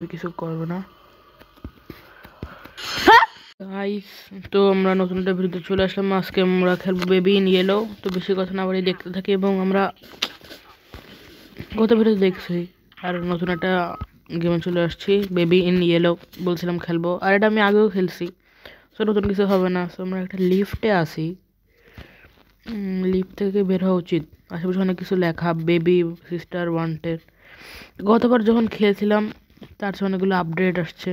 কিছু করবো না গাইস। তো আমরা নতুন একটা ভিডিওতে চলে আসলাম। আজকে আমরা খেলবো বেবি ইন ইয়েলো। তো বেশি কথা না বলে দেখতে থাকি এবং আমরা গত ভিডিও দেখছি আর নতুন একটা গেমে চলে আসছি বেবি ইন ইয়েলো। বলছিলাম খেলবো, আর এটা আমি আগেও খেলছি। সো নতুন কিছু হবে না। সো আমরা একটা লিফটে আসি, লিফট থেকে বের হওয়া উচিত। আশেপাশে অনেক কিছু লেখা, বেবি সিস্টার ওয়ান্টেড। গতবার যখন খেলছিলাম তার চেয়ে অনেকগুলো আপডেট আসছে।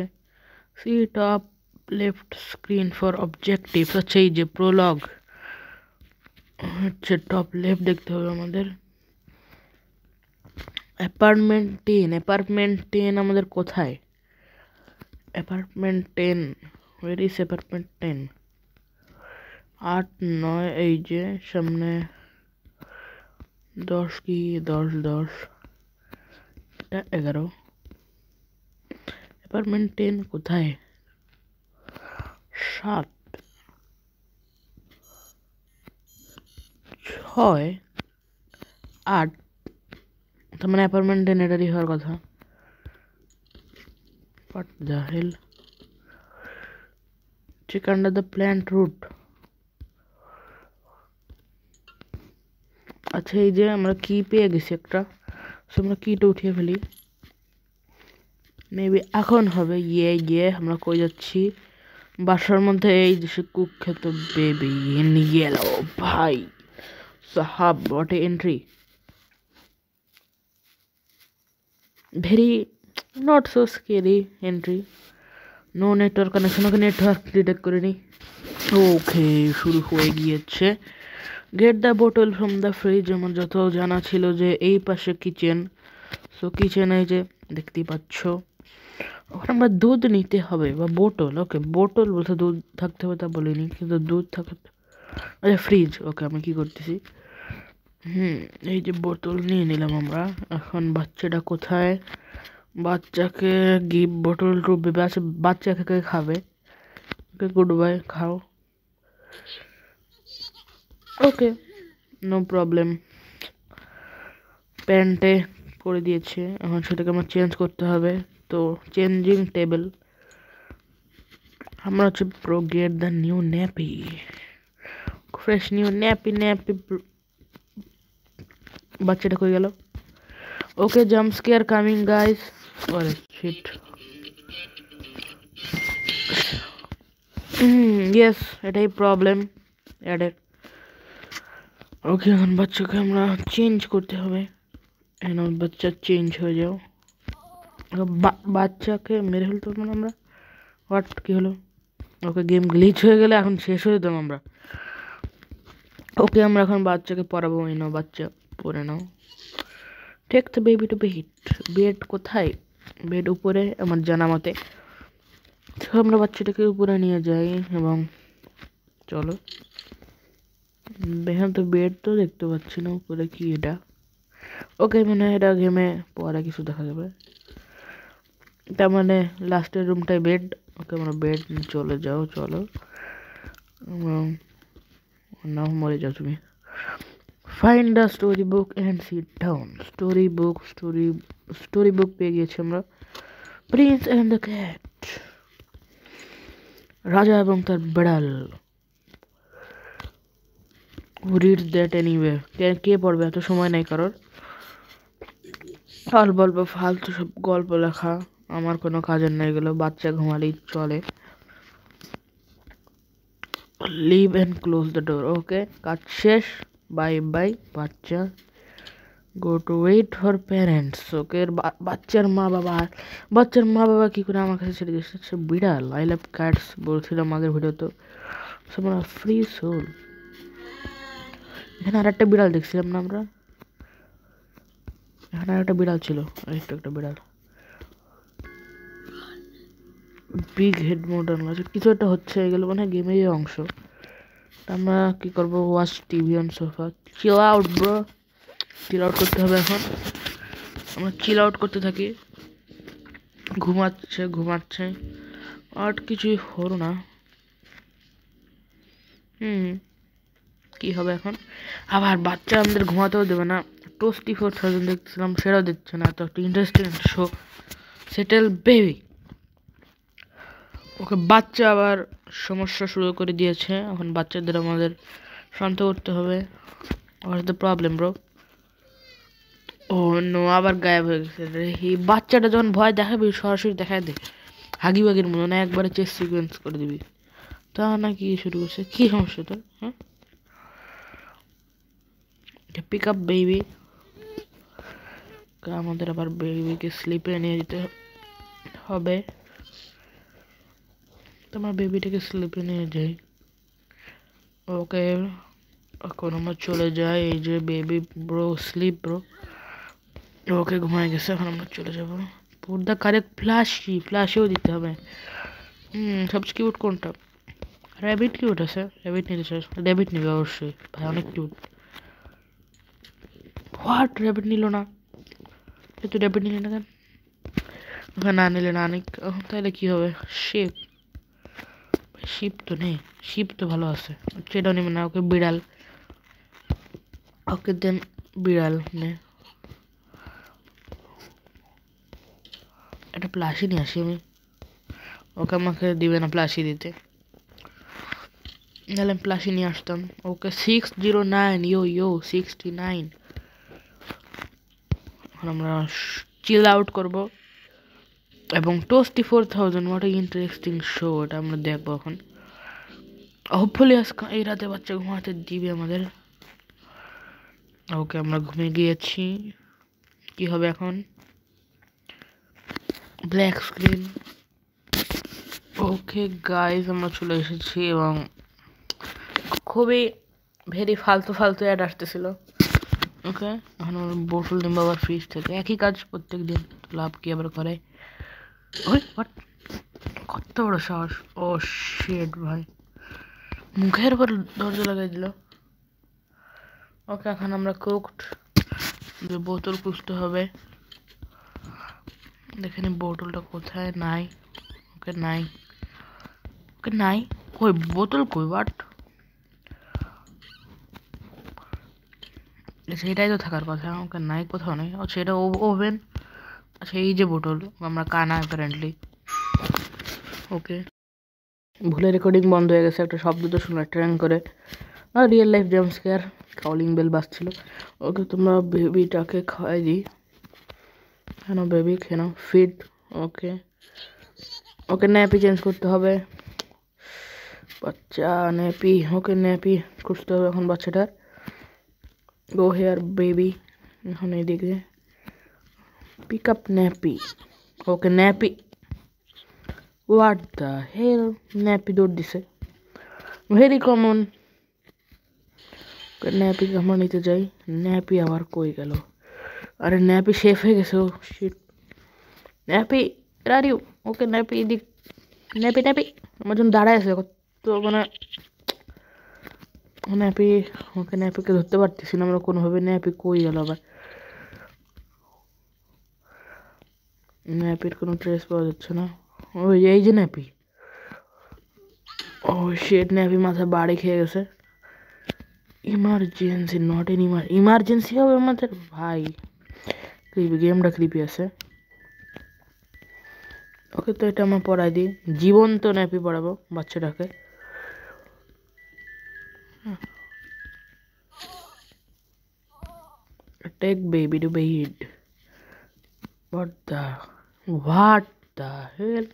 See top left screen for objectives. আচ্ছা, এই যে প্রোলগ হচ্ছে টপ লেফট দেখতে হবে আমাদের। অ্যাপার্টমেন্ট 10 আমাদের কোথায়? Apartment 10, ওয়ের is apartment 10? 8 9, এই যে সামনে 10 কি 10 এটা 11। অ্যাপার্টমেন্ট 10 কোথায়? 7 6 8। তার মানে অ্যাপার্টমেন্ট 10 এটারই হওয়ার কথা। What the hell? Check under the plant root. আচ্ছা, এই যে আমরা কি পেয়ে গেছি একটা। সো আমরা কিটা উঠিয়ে ফেলি। মেবি এখন হবে। ইয়ে আমরা কই যাচ্ছি? বাসার মধ্যে এই যে সে কুখ্যাত বেবি ইন ইয়েলো। ভাই সাহাব, what a entry. Very not so scary entry. No network connection. Okay, network detect করিনি। ওকে, শুরু হয়ে গিয়েছে। গেট দ্য বোতল ফ্রম দ্য ফ্রিজ। আমার যত জানা ছিল যে এই পাশে কিচেন। সো কিচেনে যে দেখতেই পাচ্ছ, ওখানে আমরা দুধ নিতে হবে বা বোতল। ওকে, বোতল বলতে দুধ থাকতে হবে তা বলিনি, কিন্তু দুধ থাকতে। আচ্ছা, ফ্রিজ। ওকে, আমি কি করতেছি? এই যে বোতল নিয়ে নিলাম আমরা। এখন বাচ্চাটা কোথায়? বাচ্চাকে গিভ বোতল টু বেবি। আচ্ছা, বাচ্চাকে খাবে। ওকে, গুড বাই, খাও। ওকে, নো প্রবলেম। প্যান্টে করে দিয়েছে, এখন সেটাকে আমার চেঞ্জ করতে হবে। তো চেঞ্জিং টেবিল। আমরা হচ্ছে pro get the new nappy, fresh new nappy. বাচ্চাটা কই গেল? ওকে, জাম্প স্কেয়ার কামিং গাইস। ওরে শিট। ইয়েস, এটাই প্রবলেম অ্যাডের। ওকে, এখন বাচ্চাকে আমরা চেঞ্জ করতে হবে। এখন বাচ্চা চেঞ্জ হয়ে যাও। বাচ্চাকে মেরে ফেলতে হবে আমরা। হোয়াট, কি হলো? ওকে, গেম গ্লিচ হয়ে গেলে এখন শেষ হয়ে যেতাম আমরা। ওকে, আমরা এখন বাচ্চাকে পড়াবো। এই নাও, বাচ্চা পড়ে নাও। Take the baby to bed. Bed কোথায়? বেড উপরে আমার জানা মতে। তো আমরা বাচ্চাটাকে উপরে নিয়ে যাই এবং চলো। এখানে তো বেড তো দেখতে পাচ্ছি না উপরে। কি এটা? ওকে, মানে এটা গেমে পরে কিছু দেখা যাবে। তার মানে লাস্টের রুমটাই বেড। ওকে, আমরা বেড চলে যাও, চলো। নাও, মরে যাও তুমি। Find the story book and sit down. Story book পেয়ে গিয়েছি আমরা। প্রিন্স অ্যান্ড দ্য ক্যাট, রাজা এবং তার বেড়াল। Read that anyway. কে পড়বে? এত সময় নেই কারোর। অল্প অল্প ফালতু সব গল্প লেখা, আমার কোনো কাজের নেই এগুলো। বাচ্চা ঘুমালেই চলে। Leave and close the door. Okay, কাজ শেষ। বাই বাই বাচ্চা। Go to wait for parents. Okay, বাচ্চার মা বাবা কি করে আমার কাছে ছেড়ে দিচ্ছে? সে বিড়াল। আই লাভ ক্যাটস বলছিলাম আগের ভিডিও। তো আমরা ফ্রি সোল। এখানে আর একটা বিড়াল দেখছিলাম না আমরা? এখানে আর একটা বিড়াল ছিল, একটা বিড়াল। বিগ হেড মডার্ন আছে, কিছু একটা হচ্ছে। এগুলো মানে গেমেরই অংশ। আমরা কি করবো? Watch TV on sofa. Chill out bro. Chill out করতে হবে এখন। আমরা চিল আউট করতে থাকি। ঘুমাচ্ছে আর কিছুই হলো না। কি হবে এখন? আবার বাচ্চা আমাদের ঘুমাতেও দেবে না। টোস্টি 4000 দেখছিলাম, সেটাও দিচ্ছে না। তো একটা ইন্টারেস্টিং শো সেটেল বেবি। ওকে বাচ্চা আবার সমস্যা শুরু করে দিয়েছে। এখন বাচ্চাদের আমাদের শান্ত করতে হবে। What is the problem bro? Oh no, আবার গায়েব হয়ে গেছে রে। এই বাচ্চাটা যখন ভয় দেখাবি সরাসরি দেখায় দে, হাগি বাগির মতো না, একবারে চেস সিকোয়েন্স করে দিবি। তা নাকি শুরু করছে? কি সমস্যা তোর? হ্যাঁ, পিক আপ বেবি। আমাদের আবার বেবিকে স্লিপে নিয়ে যেতে হবে। তোমার বেবিটাকে স্লিপে নিয়ে যাই। ওকে, এখন আমরা চলে যাই। এই যে বেবি ব্রো, স্লিপ ব্রো। ওকে ঘুমায় গেছে, এখন আমরা চলে যাব। পর্দা কারেক্ট ফ্ল্যাশও দিতে হবে। সবচেয়ে কিউট কোনটা? র্যাবিট কিউট আছে, র্যাবিট নিতে চাস? র্যাবিট নিবে অবশ্যই ভাই, অনেক কিউট। হোয়াট, র্যাবিট নিল না? তুই র্যাবিট নিলি না কেন? ওকে না নিলে না নিক, তাহলে কি হবে? শিপ। শিপ তো নেই, শিপ তো ভালো আছে, সেটাও নেবে না। ওকে বিড়াল, ওকে দেন বিড়াল নে। একটা প্লাসি নিয়ে আসি আমি। ওকে আমাকে দিবে না প্লাসি দিতে, নাহলে আমি প্লাসি নিয়ে আসতাম। ওকে 609, ইয়ো 69। এখন আমরা চিল আউট করবো এবং টোস্টি 4000, হোয়াট ইন্টারেস্টিং শো, এটা আমরা দেখবো এখন। হোপফুলি আজকে এই রাতে বাচ্চা ঘুমাতে দিবে আমাদের। ওকে আমরা ঘুমিয়ে গিয়েছি। কি হবে এখন? Black screen. ওকে গাইজ, আমরা চলে এসেছি এবং খুবই ভেরি ফালতু অ্যাড আসতেছিল। ওকে, এখন আমরা বোতল নিবো আবার ফ্রিজ থেকে, একই কাজ প্রত্যেক দিন, লাভ কি আবার করে। ওই হোয়াট, কত বড় সাহস! ও শিট ভাই, মুখের উপর দরজা লাগাই দিল। ওকে, এখন আমরা কুকড যে বোতল খুঁজতে হবে। দেখেনি বোতলটা কোথায়? নাই। ওকে নাই, ওকে নাই। কই বোতল কই? বাট সেটাই তো থাকার কথা। ওকে নাই, কোথাও নেই। আচ্ছা, এটা ওভেন। আচ্ছা, এই যে বোতল, আমরা কানা অ্যাপারেন্টলি। ওকে, ভুলে রেকর্ডিং বন্ধ হয়ে গেছে, একটা শব্দ তো শোনা ট্র্যাং করে। আর real life jump scare, calling bell বাজছিল। ওকে, তোমরা বেবিটাকে খাওয়াই দিই। কেন বেবি কেন feed? Okay, okay nappy change করতে হবে। বাচ্চা ন্যাপি, ওকে ন্যাপি খুঁজতে হবে এখন বাচ্চাটার। গো হেয়ার বেবি, এখন এইদিকে pick up nappy. Okay nappy, what the hell, nappy দৌড় দিছে, ভেরি কমন। ন্যাপি আমরা নিতে যাই, ন্যাপি আবার কই গেল? আরে ন্যাপি সেফ হয়ে গেছে। Oh shit, nappy are you? Okay nappy এদিক, ন্যাপি আমার জন্য দাঁড়ায় আছে তো, মানে ন্যাপি। ওকে ন্যাপিকে ধরতে পারতেছি না আমরা কোনোভাবে। ন্যাপি কই গেল আবার? ন্যাপির কোনো ট্রেস পাওয়া যাচ্ছে না। ওই এই যে ন্যাপি। ও শিট, ন্যাপি মাথায় বাড়ি খেয়ে গেছে। ইমার্জেন্সি, নট এন ইমার্জেন্সি হবে আমাদের ভাই। ক্রিপি, গেমটা ক্রিপি আছে। ওকে, তো এটা আমরা পড়াই দিই, জীবন্ত ন্যাপি পড়াবো বাচ্চাটাকে। Take baby to bed. What the hell?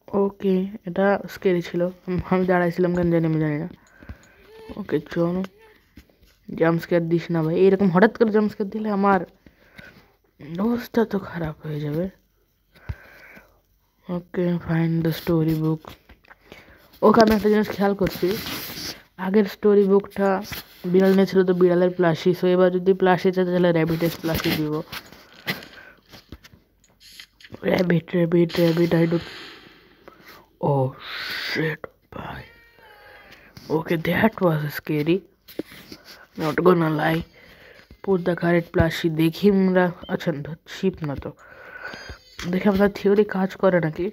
Okay, এটা স্কেরি ছিল। আমি দাঁড়াইছিলাম কেন জানি, আমি জানি না। ওকে চলো, জাম্পস্কেয়ার দিস না ভাই, এরকম হঠাৎ করে জাম্পস্কেয়ার দিলে আমার অবস্থা তো খারাপ হয়ে যাবে। ওকে, ফাইন্ড দ্য স্টোরি বুক। ওকে, আমি একটা জিনিস খেয়াল করছি, আগের স্টোরি বুকটা বিড়াল নিয়েছিল তো বিড়ালের প্লাসি, সো এবার যদি প্লাসি চাই তাহলে র্যাবিটের প্লাসি দিব। Rabbit I don't, oh shit ভাই। Okay, that was scary, not gonna lie. Put the correct plushie. দেখি আমরা, আচ্ছা শিপ না তো, দেখি আপনার থিওরি কাজ করে নাকি।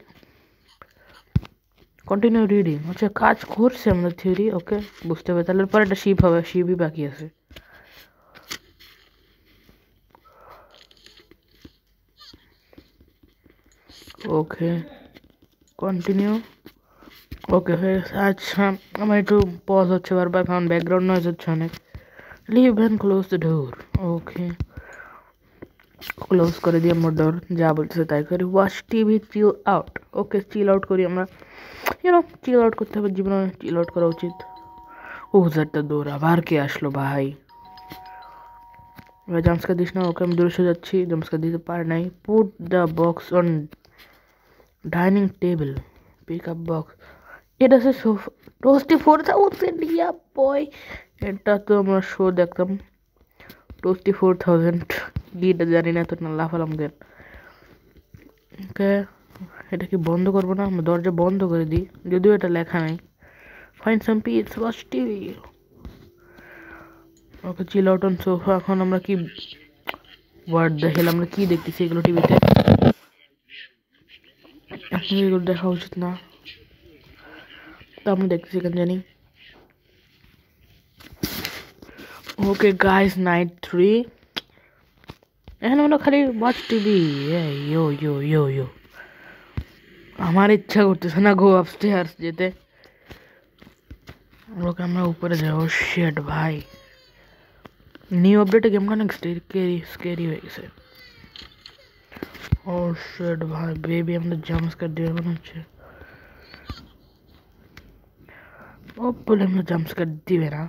কন্টিনিউ রিডিং, আচ্ছা কাজ করছে আমাদের থিওরি। ওকে, বুঝতে হবে, তাহলে পরে একটা শিপ হবে, শিপই বাকি আছে। ওকে, কন্টিনিউ। ওকে হয়ে গেছে। আচ্ছা, আমার একটু পজ হচ্ছে বারবার, কারণ ব্যাকগ্রাউন্ড নয়েজ হচ্ছে অনেক। Leave and close the door. Okay, close করে দিই আমরা ডোর। যা বলছে তাই করি। Watch TV, chill out. Okay, chill out করি আমরা। চিল আউট করতে হবে জীবনে, চিল আউট করা উচিত। ও একটা দৌড়, আবার কে আসলো ভাই? এবার জাম্পস্কার দিস না। ওকে, আমি দূরে সরে যাচ্ছি, জাম্পস্কার দিতে পারে নাই। Put the box on dining table, pick up box. এটা হচ্ছে টোস্টি 4000 ইয়া বয়। এটা তো আমরা শো দেখতাম, টোস্টি 4000। এটা জানি না, তো না লাফালাম কেন? ওকে, এটা কি বন্ধ করবো না? আমরা দরজা বন্ধ করে দিই, যদিও এটা লেখা নাই। Find some peace, watch TV. Okay, chill out on sofa. এখন আমরা কি, হোয়াট দ্য হেল, আমরা কি দেখতেছি এগুলো টিভিতে? এখন এগুলো দেখা উচিত না, তা আমরা দেখতেছি কেন জানি। Okay guys, night 3। এখন আমরা খালি ওয়াচ টিভি। ইয়ো ইয়ো ইয়ো ইয়ো, আমার ইচ্ছা করতেছে না গো আপস্টেয়ার্স যেতে। ওকে, আমরা উপরে যাবো। শেট ভাই, নিউ আপডেটে গেমটা অনেক স্কেরি হয়ে গেছে। ও শেট ভাই, বেবি আমাদের জাম্পস্কার দিবে মনে হচ্ছে। ও বলে আমরা জাম্পস্কার দিবে না।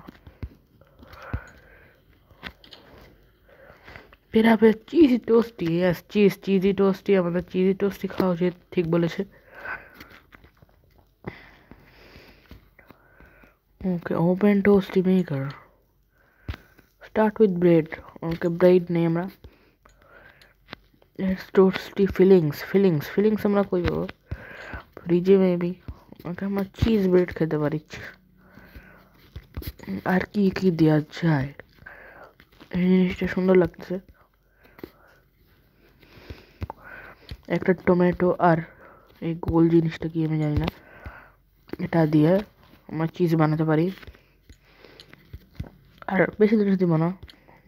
फिर यहाँ पे cheesy toasty. Yes, cheesy toasty, আমাদের চিজি টোস্টি খাওয়া উচিত। ঠিক বলেছে। Okay, open toasty maker, start with bread. Okay, bread নেই আমরা। টোস্টি ফিলিংস আমরা কই পাবো? ফ্রিজে মেবি। ওকে, আমরা চিজ ব্রেড খেতে পারি। আর কি কি দেওয়া যায়? এই জিনিসটা সুন্দর লাগছে। একটা টমেটো আর এই গোল জিনিসটা কি আমি জানি না, এটা দিয়ে আমরা চিজ বানাতে পারি। আর বেশি জিনিস দিব না।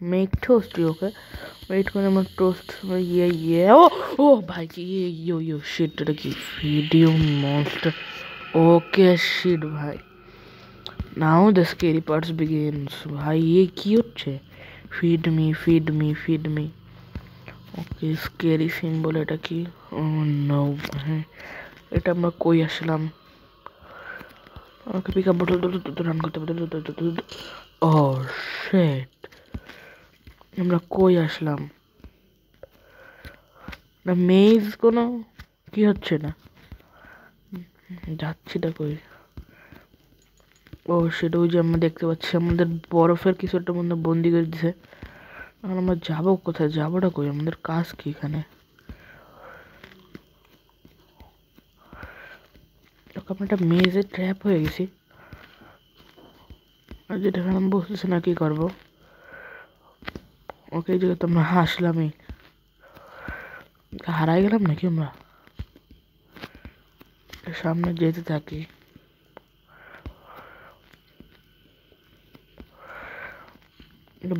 Make toast. ওকে, ওয়েট করে আমার টোস্ট। ও ভাই, কি ইয়ো শিট, এটা কি ভিডিও মনস্টার? ওকে শিট ভাই, now the scary parts begins. ভাই কি হচ্ছে? Feed me. Okay, scary symbol, এটা কি? ও নো, হ্যাঁ এটা আমরা কই আসলাম? ওকে, পিক আপ বোতল রান করতে পারি। ও শিট, আমরা কই আসলাম? না মেজ কোনো কি হচ্ছে না, যাচ্ছিটা কই? ও সেটা ওই যে আমরা দেখতে পাচ্ছি আমাদের বরফের কিছু একটা মধ্যে বন্দি করে দিছে। এখন আমরা যাবো কোথায়? যাবোটা কই? আমাদের কাজ কি এখানে? আমরা একটা মেজে ট্র্যাপ হয়ে গেছি, আর যেটা আমি বুঝতেছি না কি করবো। ওকে, এই জায়গায় তো আমরা হাসলামই, হারাই গেলাম নাকি আমরা? সামনে যেতে থাকি।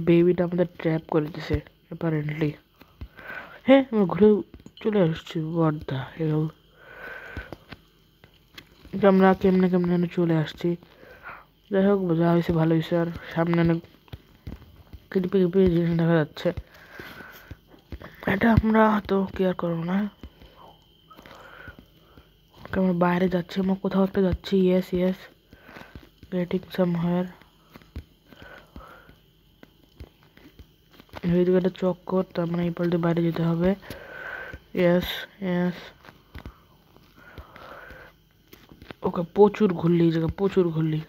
বেবিটা আমাদের ট্র্যাপ করে দিছে অ্যাপারেন্টলি। হ্যাঁ, আমরা ঘুরে চলে আসছি। বর্দা এগুলো আমরা কেমনে কেমনে চলে আসছি। যাই হোক, যা হয়েছে ভালো হয়েছে। আর সামনে অনেক কৃপি জিনিস দেখা যাচ্ছে, এটা আমরা তো কেয়ার করবো না। আমরা বাইরে যাচ্ছি, আমরা কোথাও একটা যাচ্ছি। Yes getting সামহার। এই দিকে একটা চক্কর, তার মানে এই পাল্টে বাইরে যেতে হবে। ইয়েস। ওকে, প্রচুর ঘুরলি, এই জায়গা প্রচুর ঘুরলি।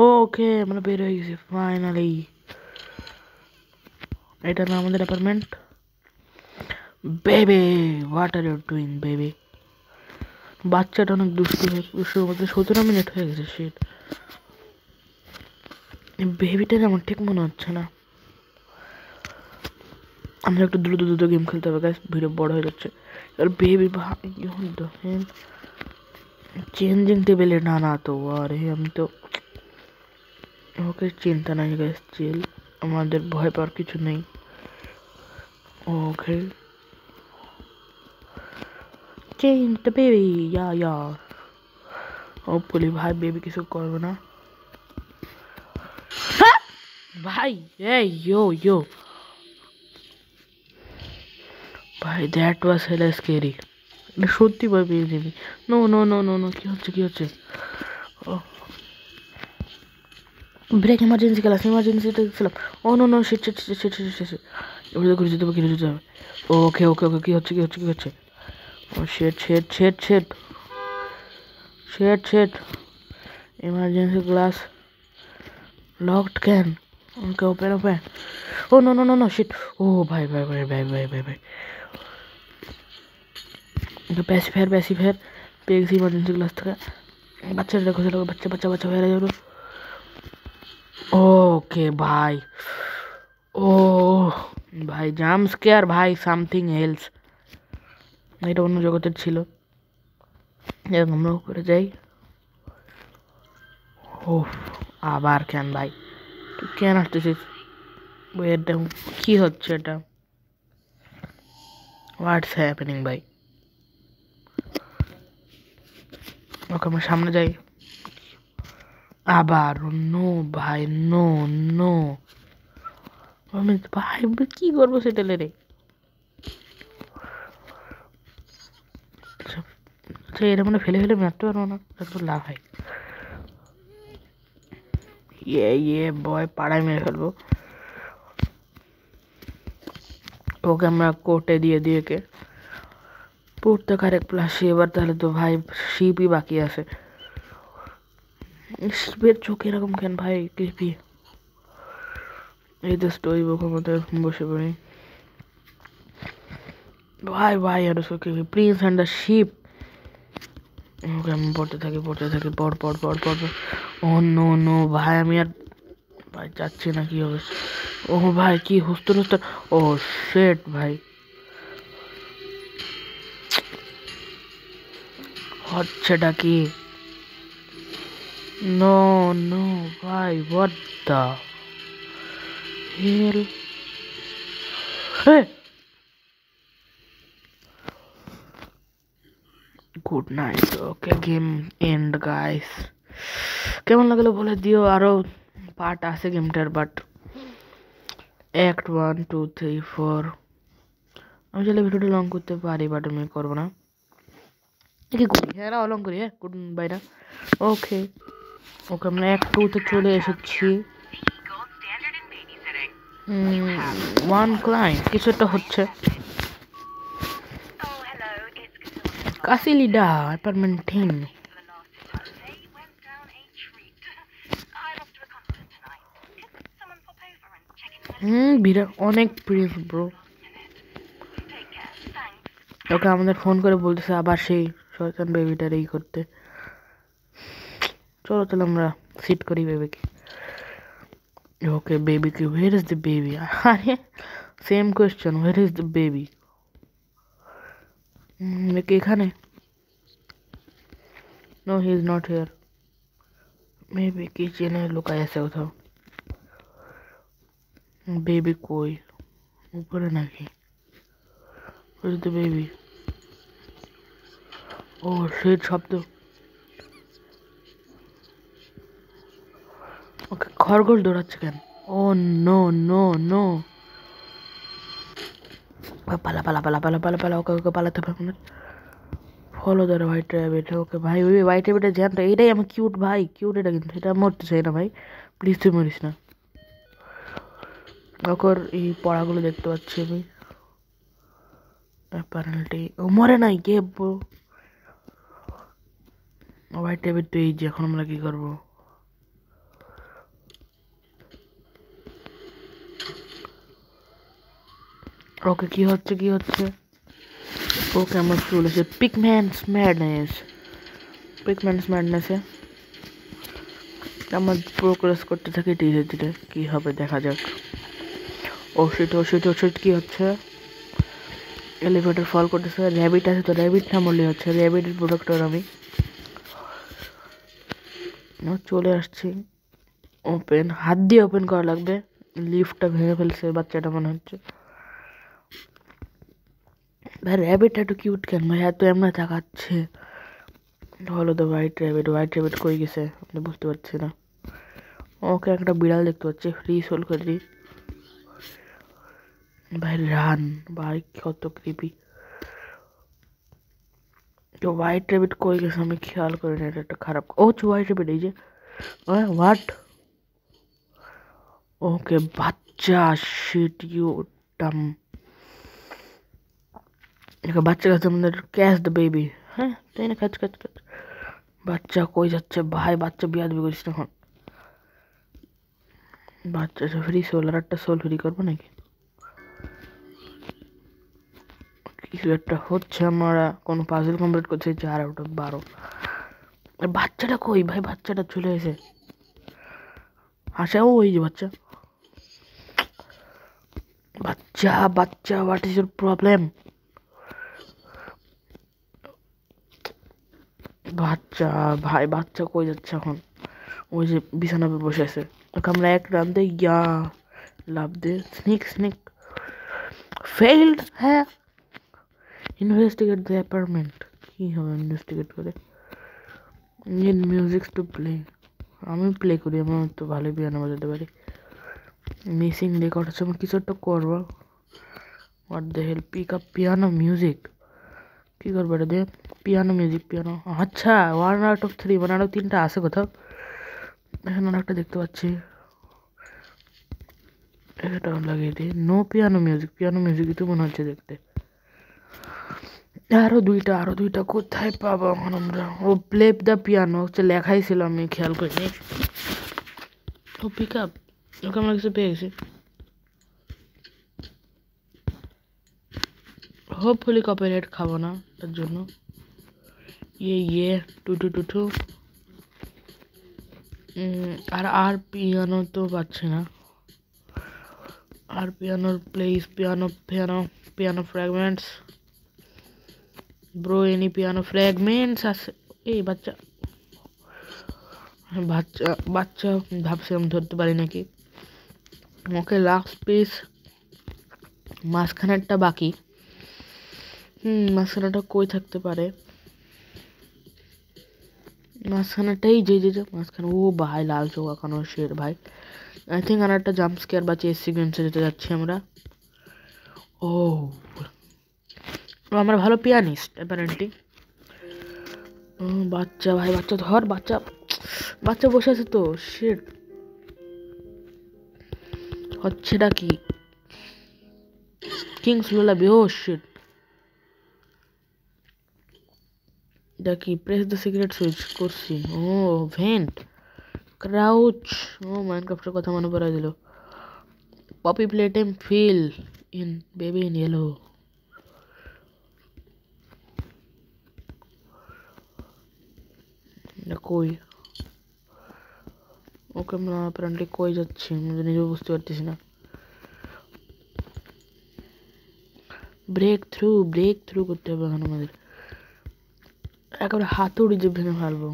ওকে, আমরা বের হয়ে গেছি ফাইনালি। এটা না আমাদের apartment. Baby, what are you doing baby? বাচ্চাটা অনেক দুষ্টুর মধ্যে 17 মিনিট হয়ে গেছে। শিট, বেবিটা আমার ঠিক মনে হচ্ছে না। আমরা একটু দ্রুত গেম খেলতে হবে গাইস, ভিডিও বড় হয়ে যাচ্ছে। আর বেবি ভাই, চেঞ্জিং টেবিলে না তো, আরে আমি তো। ওকে, চিন্তা নাই গাইস, চিল, আমাদের ভয় পাওয়ার কিছু নেই। ওকে change the baby yeah hopefully ভাই বেবি কিছু করবে না ভাই এই ইয়ো ভাই দ্যাট ওয়াজ হেলা স্কেরি সত্যি ভয় পেয়ে যাবি no no no no no কি হচ্ছে ব্রেক ইমার্জেন্সি ক্লাস ইমার্জেন্সিতে গেছিলাম ও নো নো শিট এবার করে যেতে হবে কিনে যেতে হবে ওকে কি হচ্ছে oh shit emergency class locked can okay open oh no shit oh ভাই প্যাসিফায়ার পেয়ে গেছি ইমার্জেন্সি ক্লাস থেকে বাচ্চাটা খুঁজে লাগবে বাচ্চা হয়ে যাবে ওকে ভাই ও ভাই জাম্প স্কেয়ার ভাই সামথিং এলস এটা অন্য জগতের ছিল আমরা উপরে যাই ও আবার কেন ভাই তুই কেন আসতেছিস এটা কি হচ্ছে এটা হোয়াটস হ্যাপেনিং ভাই ওকে আমরা সামনে যাই আবার নো ভাই নো আমি ভাই কি করবো সেটা রে আচ্ছা এটা মানে ফেলে মারতে পারবো না তারপর লাভ হয় ইয়ে বয় পাড়ায় মেরে ফেলবো ওকে আমরা কোর্টে দিয়ে কে পড়তে কারেক্ট প্লাস এবার তাহলে তো ভাই শিপই বাকি আছে শিপের চোখ এরকম কেন ভাই কৃপি এই তো স্টোরি বুক মধ্যে বসে পড়ি ভাই আর প্রিন্স অ্যান্ড দ্য শিপ ওকে আমি পড়তে থাকি পড় ও নো ভাই আমি আর ভাই যাচ্ছি না কি হবে ও ভাই কি হুস্তুর ও শেট ভাই হচ্ছেটা কি নো ভাই what the hell good night okay game end guys কেমন লাগলো বলে দিও আরো পার্ট আছে গেমটার বাট অ্যাক্ট 1 2 3 4 আমি চাইলে ভিডিওটা লং করতে পারি বাট আমি করবো না কি করি হ্যাঁ লং করি হ্যাঁ গুড বাই না ওকে আমরা অ্যাক্ট 2 তে চলে এসেছি ওয়ান ক্লায়েন্ট কিছু একটা হচ্ছে কাসিলিডা অ্যাপার্টমেন্ট 10 বিরাট অনেক প্রিন্স ব্রো ওকে আমাদের ফোন করে বলতেছে আবার সেই শয়তান বেবিটার এই করতে চলো তাহলে আমরা সিট করি বেবিকে ওকে বেবিকে where is the baby আরে same question where is the baby এখানে no he is not here maybe কিচেনে লুকায় আছে কোথাও বেবি কই উপরে নাকি where is the baby ও সেই শব্দ ওকে খরগোশ দৌড়াচ্ছে কেন ও নো পালা ওকে পালাতে পারবো না ফলো দ্য হোয়াইট র্যাবিট ওকে ভাই ওই হোয়াইট র্যাবিটের জ্যানটা এটাই আমার কিউট ভাই কিউট এটা কিন্তু এটা মরতে চাই না ভাই প্লিজ তুই মরিস না ওকর এই পড়াগুলো দেখতে পাচ্ছি আমি অ্যাপারেন্টলি ও মরে নাই কে হোয়াইট র্যাবিট তো এই যে এখন আমরা কি করবো ওকে কি হচ্ছে ওকে আমার চলে এসে পিকম্যানস ম্যাডনেসে আমার প্রোগ্রেস করতে থাকি ধীরে কি হবে দেখা যাক ও শিট কি হচ্ছে এলিভেটর ফল করতেছে র্যাবিট আছে তো র্যাবিট না মরলে হচ্ছে র্যাবিটের প্রোডাক্টর আমি চলে আসছি ওপেন হাত দিয়ে ওপেন করা লাগবে লিফটটা ভেঙে ফেলছে বাচ্চাটা মনে হচ্ছে ভাই র্যাবিট একটু কিউট কেন ভাই, এত এমন তাকাচ্ছে। হলো তো হোয়াইট র্যাবিট, হোয়াইট র্যাবিট কই গেছে আমি বুঝতে পারছি না। ওকে একটা বিড়াল দেখতে পাচ্ছি, ফ্রি সোল করি ভাই, রান ভাই, কত ক্রিপি। তো হোয়াইট র্যাবিট কই গেছে আমি খেয়াল করি না, এটা একটা খারাপ। ও হোয়াইট র্যাবিট, এই যে হোয়াট, ওকে বাচ্চা, শিট ইউ ডাম। বাচ্চা কাছে আমাদের ক্যাচ দ্য বেবি, হ্যাঁ তাই না, কাজ কাজ কাজ। বাচ্চা কই যাচ্ছে ভাই, বাচ্চা বিয়া দিবি করিস না এখন। বাচ্চা ফ্রি সোল, আর একটা সোল ফ্রি করবো নাকি, কিছু একটা হচ্ছে। আমরা কোনো পাজল কমপ্লিট করছি 4/12। বাচ্চাটা কই ভাই, বাচ্চাটা চলে এসে আসা, ওই যে বাচ্চা, বাচ্চা বাচ্চা, হোয়াট ইজ ইউর প্রবলেম? বাচ্চা ভাই, বাচ্চা কই যাচ্ছে এখন? ওই যে বিছানা পর বসে আছে, ওকে আমরা এক রান দে ইয়া লাভ দে। স্নিক স্নিক ফেইল্ড, হ্যাঁ। ইনভেস্টিগেট দ্য অ্যাপার্টমেন্ট, কী হবে ইনভেস্টিগেট করে? নিড মিউজিক টু প্লে, আমি প্লে করি, আমি তো ভালো পিয়ানো বাজাতে পারি। মিসিং রেকর্ড হচ্ছে, আমি কিছু একটা করবো। What the hell, pick up piano music, কী করবো এটা দিয়ে? পিয়ানো মিউজিক, পিয়ানো, আচ্ছা 1/3, 1/3টা আছে কোথাও। এখানে আর একটা দেখতে পাচ্ছি, এটাও লাগিয়ে দিই। নো পিয়ানো মিউজিক, পিয়ানো মিউজিকই তো মনে হচ্ছে দেখতে। আরো দুইটা কোথায় পাবো এখন আমরা? ও প্লে দ্য পিয়ানো হচ্ছে লেখাই ছিল, আমি খেয়াল করিনি। ও পিক আপ, ওকে আমরা কিছু পেয়ে গেছি। হোপফুলি কপিরাইট খাবো না তার জন্য। ইয়ে টু আর পিয়ানো তো পাচ্ছি না। আর পিয়ানোর place, piano fragments bro, any piano fragments আছে? এই বাচ্চা বাচ্চা বাচ্চা ভাবছিলাম ধরতে পারি নাকি। ওকে লাস্ট পিস, মাঝখানেরটা বাকি। মাঝখানেটা কই থাকতে পারে? মাঝখানেটাই যে মাঝখানে, ও ভাই লাল চোখ এখনো শের ভাই। আই থিঙ্ক আর একটা জাম্প স্কেয়ার বা চেস সিকোয়েন্সে যেতে যাচ্ছি আমরা। ও আমরা ভালো পিয়ানিস্ট অ্যাপারেন্টলি। বাচ্চা ভাই, বাচ্চা ধর, বাচ্চা বাচ্চা বসে আছে তো, শেট হচ্ছেটা কি? কিংস লোলাবি, ও শিট, এটা কি? প্রেস দ্য সিক্রেট সুইচ করছি। ও ভেন্ট, ক্রাউচ, ও মাইনক্রাফটের কথা মনে পড়ে দিল। Poppy Playtime fill in baby in yellow. কই? ওকে আমরা অ্যাপারেন্টলি কই যাচ্ছি আমি নিজেও বুঝতে পারতেছি না। ব্রেক থ্রু করতে হবে এখন আমাদের, একেবারে হাতুড়ি যে ভেঙে ফেলবো।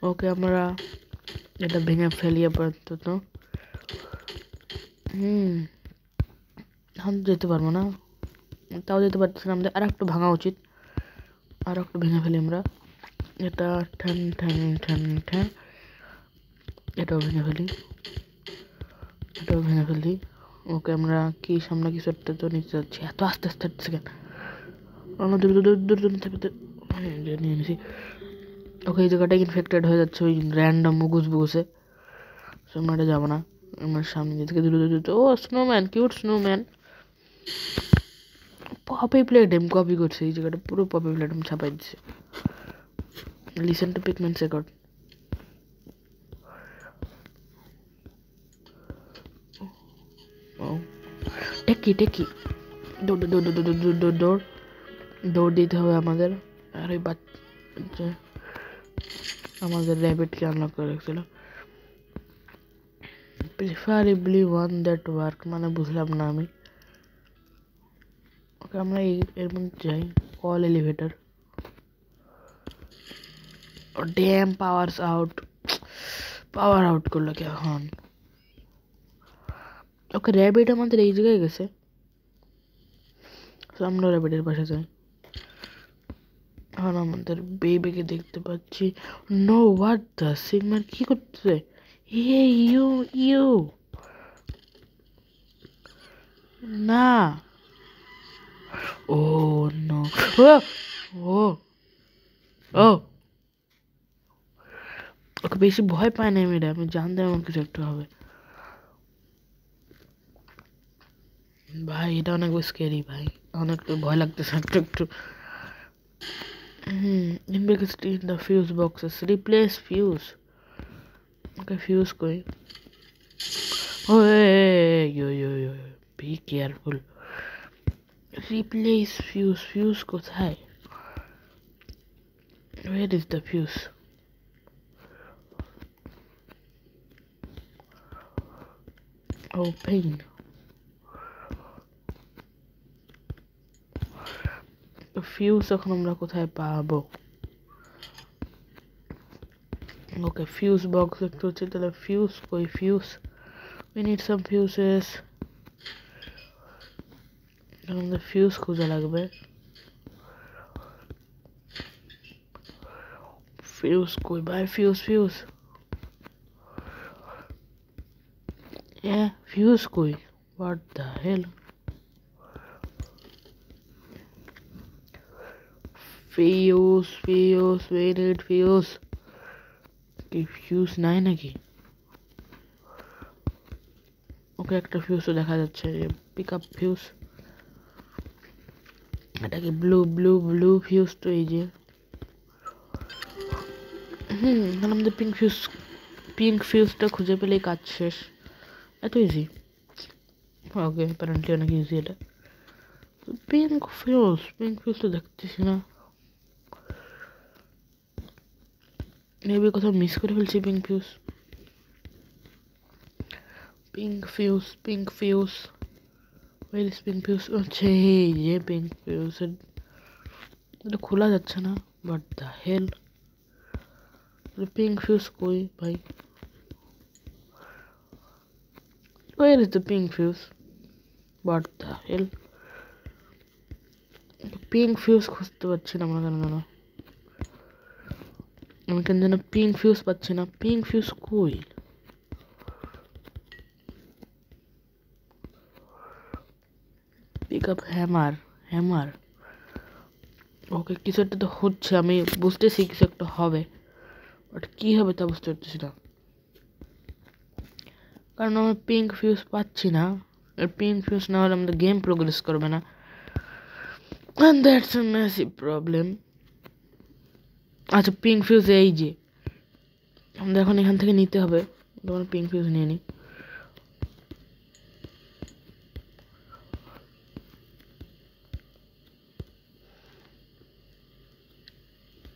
ওকে আমরা এটা ভেঙে ফেলি আপাতত। এখন যেতে পারবো না, তাও যেতে পারতেছি না। আমাদের আর একটু ভাঙা উচিত, আর একটু ভেঙে ফেলি আমরা। এটা ঠ্যান ঠ্যান ঠ্যান ঠ্যান, এটাও ভেঙে ফেলি। ওকে আমরা কি সামনে কিছু একটা তো নিতে যাচ্ছি, এত আস্তে আস্তে সেকেন্ড আমরা দূর নিয়ে নিছি। ওকে এই জায়গাটা ইনফেক্টেড হয়ে যাচ্ছে ওই র্যান্ডম বুগুসে, আমরা এটা যাবো না। আমার সামনে থেকে দ্রুত, oh snowman, cute snowman. Poppy Playtime কপি করছে, এই জায়গাটা পুরো পপি প্লেটেম ছাপাই দিচ্ছে। লিসেন টু পিকমেন্ট রেকর্ড, টেকি দৌড় দিতে হবে আমাদের। আর ওই বাচ্চা আমাদের র্যাবিটকে আনলক করে রেখেছিল। প্রিফারেবলি ওয়ান দ্যাট ওয়ার্ক, মানে বুঝলাম না আমি। ওকে আমরা এর মধ্যে যাই, কল এলিভেটর। ড্যাম পাওয়ার আউট করলো কি এখন? ওকে র্যাবিট আমাদের এই জায়গায় গেছে, তো আমরা র্যাবিটের পাশে যাই। আর আমাদের বেবিকে দেখতে পাচ্ছি। নো, হোয়াট দ্য সিগম্যান কি করতেছে? হে ইউ ইউ না। ও নো। ও ও ও ওকে বেশি ভয় পায় না মেয়েরা, আমি জানতাম এমন কিছু একটা হবে। ভাই এটা অনেক স্ক্যারি ভাই, অনেক ভয় লাগতেছে একটু একটু। Investigate in the fuse boxes. Replace fuse. Okay, fuse koi. Oh, hey, yo. Be careful. Replace fuse. Fuse kothay? Where is the fuse? Open. Fuse এখন আমরা কোথায় পাবো? ওকে, ফিউজ বক্স দেখতে হচ্ছে, তাহলে ফিউজ কই? Fuse, we need some fuses. আমাদের fuse খোঁজা লাগবে। ফিউজ কই ভাই? ফিউজ ফিউজ কই? what the hell? Fuse we need fuse. কি ফিউজ নাই নাকি? ওকে, একটা ফিউজ তো দেখা যাচ্ছে, পিক আপ ফিউজ। এটা কি ব্লু ফিউজ? তো এই যে এখানে আমাদের পিঙ্ক ফিউজটা খুঁজে পেলেই কাজ শেষ। এত ইজি। ওকে, অ্যাপারেন্টলি অনেক ইজি এটা। পিঙ্ক ফিউজ তো দেখতেছি না, মেবি কোথাও মিস করে ফেলছি। Pink fuse where is pink fuse? আচ্ছা এই যে পিঙ্ক ফিউজ, এটা খোলা যাচ্ছে না। But the hell, pink fuse কই ভাই? Where is the pink fuse? But the hell, pink fuse খুঁজতে পারছি না আমরা, কেন আমি কেন যেন পিঙ্ক ফিউজ পাচ্ছি না। পিঙ্ক ফিউজ কই? Pick up hammer. ওকে, কিছু একটা তো হচ্ছে, আমি বুঝতেছি কিছু একটা হবে, বাট কি হবে তা বুঝতে পারতেছি না, কারণ আমি পিঙ্ক ফিউজ পাচ্ছি না। আর পিঙ্ক ফিউজ না হলে আমাদের গেম প্রোগ্রেস করবে না, and that's a massive problem. আচ্ছা, পিঙ্ক ফিউজ এই যে, আমাদের এখন এখান থেকে নিতে হবে। তোমার পিঙ্ক ফিউজ নিয়ে নিই।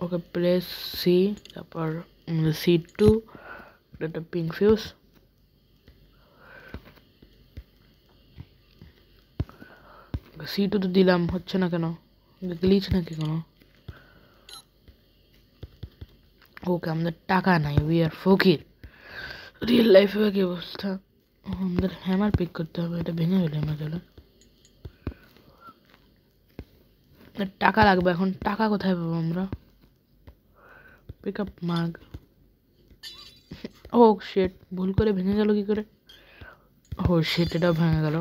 ওকে, প্রেস সি, তারপর C2, এটা পিঙ্ক ফিউজ। C2 তো দিলাম, হচ্ছে না কেন? গ্লিচ নাকি কোনো? ওকে, আমাদের টাকা নাই, উই আর ফকির। রিয়েল লাইফে কি অবস্থা? আমাদের হ্যামার পিক করতে হবে, এটা ভেঙে গেলে আমরা চলে। টাকা লাগবে এখন, টাকা কোথায় পাবো আমরা? পিক আপ মাগ। ও শেট, ভুল করে ভেঙে গেল কি করে? ও শেট, এটাও ভেঙে গেল।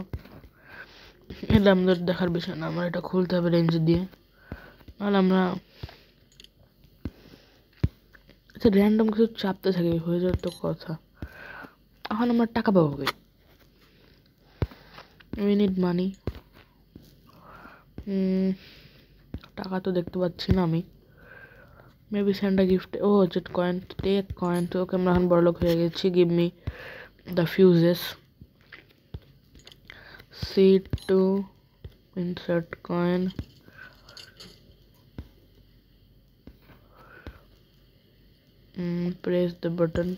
এটা আমাদের দেখার বিষয় না, আমরা এটা খুলতে হবে রেঞ্জ দিয়ে, নাহলে আমরা র্যান্ডম কিছু চাপতে থাকি, হয়ে যাওয়ার তো কথা। এখন আমরা টাকা পাবো কি? We need money. টাকা তো দেখতে পাচ্ছি না আমি। Maybe send a gift. Oh get coin, take coin. তো ওকে, আমরা এখন বড়লোক হয়ে গেছি। Give me the fuses. C2, insert coin. Press the button.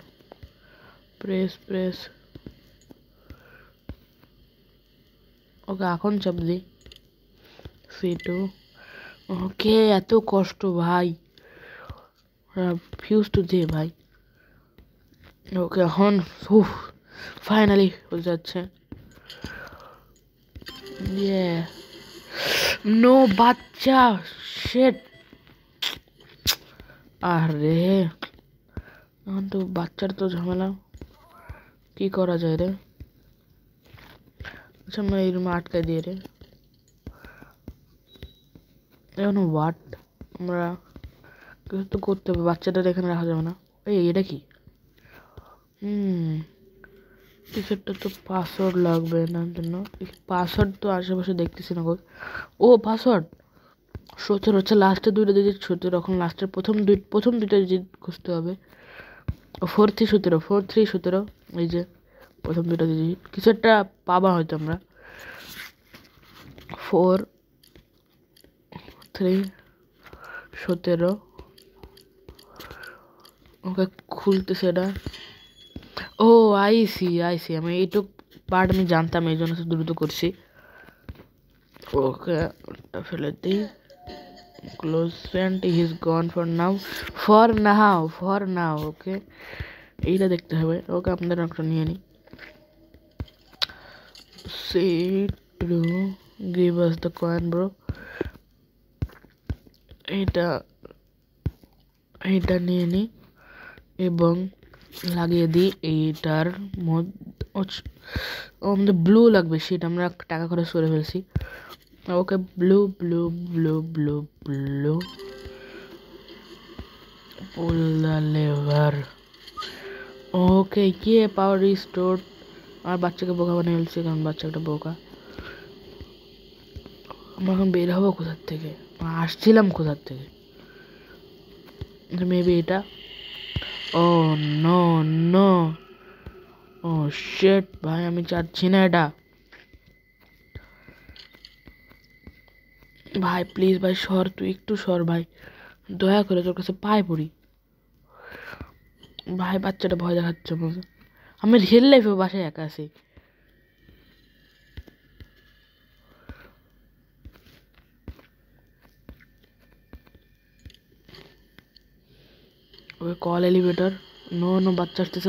Press. Okay, এখন চাপ দি। C2। ওকে, এত কষ্ট ভাই, ফিউজ তো দে ভাই। ওকে, এখন ফাইনালি হয়ে যাচ্ছে। নো বাচ্চা, শেট। আরে এখন তো বাচ্চার তো ঝামেলা, কি করা যায় রে? আচ্ছা আমরা এই রুমে আটকাই দিয়ে রে। এখন হোয়াট, আমরা কিছু তো করতে হবে, বাচ্চাটার এখানে রাখা যাবে না। এই এটা কি? টিকিটটা তো পাসওয়ার্ড লাগবে না জন্য, পাসওয়ার্ড তো আশেপাশে দেখতেছি না। ও পাসওয়ার্ড 17 হচ্ছে, লাস্টের দুইটা ডিজিট 17, এখন লাস্টের প্রথম দুইটা ডিজিট খুঁজতে হবে। 4317 এই যে প্রথম দুইটা ডিজিট, কিছু একটা পাবা হয়তো আমরা। 4317 ওকে খুলতেছে এটা। ও আইসি, আমি এইটুক পার্ট আমি জানতাম, এই জন্য দ্রুত করছি। ওকে ওটা ফেলে দিই, close friend, he is gone for now. Okay এইটা দেখতে হবে। ওকে আপনাদের একটা নিয়ে নিই। To give us the coin bro. এইটা নিয়ে নিই এবং লাগিয়ে দিই এইটার মধ্যে। আমাদের ব্লু লাগবে, সেটা আমরা টাকা করে সরে ফেলছি। Okay blue pull the lever. Okay ইয়ে পাওয়ার রিস্টোর। আর বাচ্চাকে বোকা বানিয়ে ফেলছি, কারণ বাচ্চা একটা বোকা। আমরা এখন বের হবো কোথার থেকে, আসছিলাম কোথার থেকে? মেবি এটা। ও নো ও শিট ভাই, আমি চাচ্ছি না এটা। ভাই প্লিজ ভাই সর, তুই একটু সর ভাই, দয়া করে তোর কাছে পায়ে পড়ি ভাই। বাচ্চাটা ভয় দেখাচ্ছে আমাকে, আমি রিয়েল লাইফে বাসায় একা আছি। ওকে কল এলিভেটর। নো বাচ্চা আসতেছে।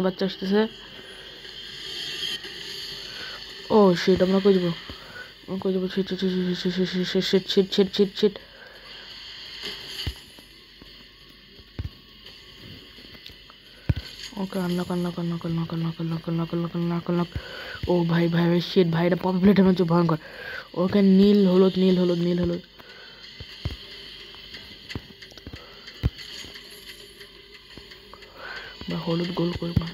ও শিট, আমরা কই যাবো? শিট। ওকে আনলক। ও ভাই শিট ভাই, এটা পপি প্লেটের মধ্যে ভয়ঙ্কর। ওকে নীল হলুদ বা হলুদ গোল করে ভাই।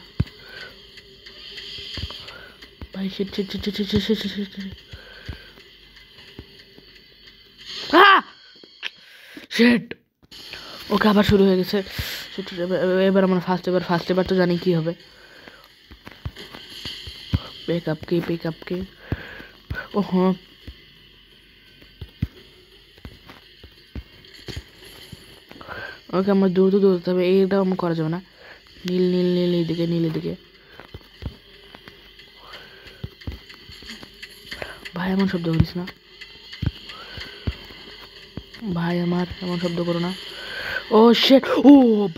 শিট ওকে আবার শুরু হয়ে গেছে। এবার আমরা ফার্স্ট এবার তো জানি কি হবে। পিক আপ কি ও হ্যাঁ, ওকে আমার দৌড়তে হবে, এইটাও আমার করা যাবে না। নীল এদিকে। ভাই এমন শব্দ করিস না ভাই, আমার এমন শব্দ করো না। ও শিট, ও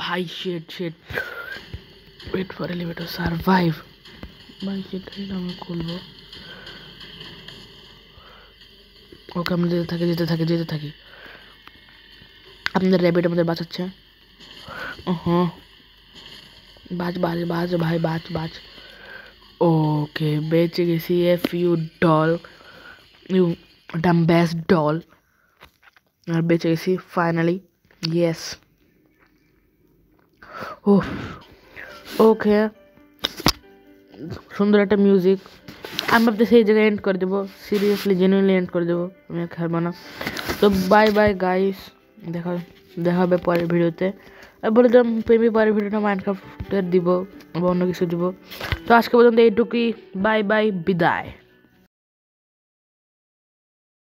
ভাই shit wait for elevator survive. ভাই সেটাই আমি খুলবো। ওকে আমরা যেতে থাকি। আপনাদের র্যাবিট আমাদের বাঁচাচ্ছে। হ্যাঁ বাজ ভাই বাজ। ওকে বেঁচে গেছি। ইউ ডল, ইউ ডাম ব্যাস ডল। আর বেঁচে গেছি ফাইনালি, ইয়েস। ওকে সুন্দর একটা মিউজিক। আমি ভাবতে সেই জায়গায় এন্ড করে দেবো, সিরিয়াসলি জেনুইনলি এন্ড করে দেবো, আমি আর খেলবো না। তো বাই গাইস, দেখা হবে পরের ভিডিওতে। বলে দিলাম প্রেমী পরের ভিডিওটা মাইনক্রাফটের দিব বা অন্য কিছু দিব। তো আজকে পর্যন্ত এইটুকুই, বাই বিদায়।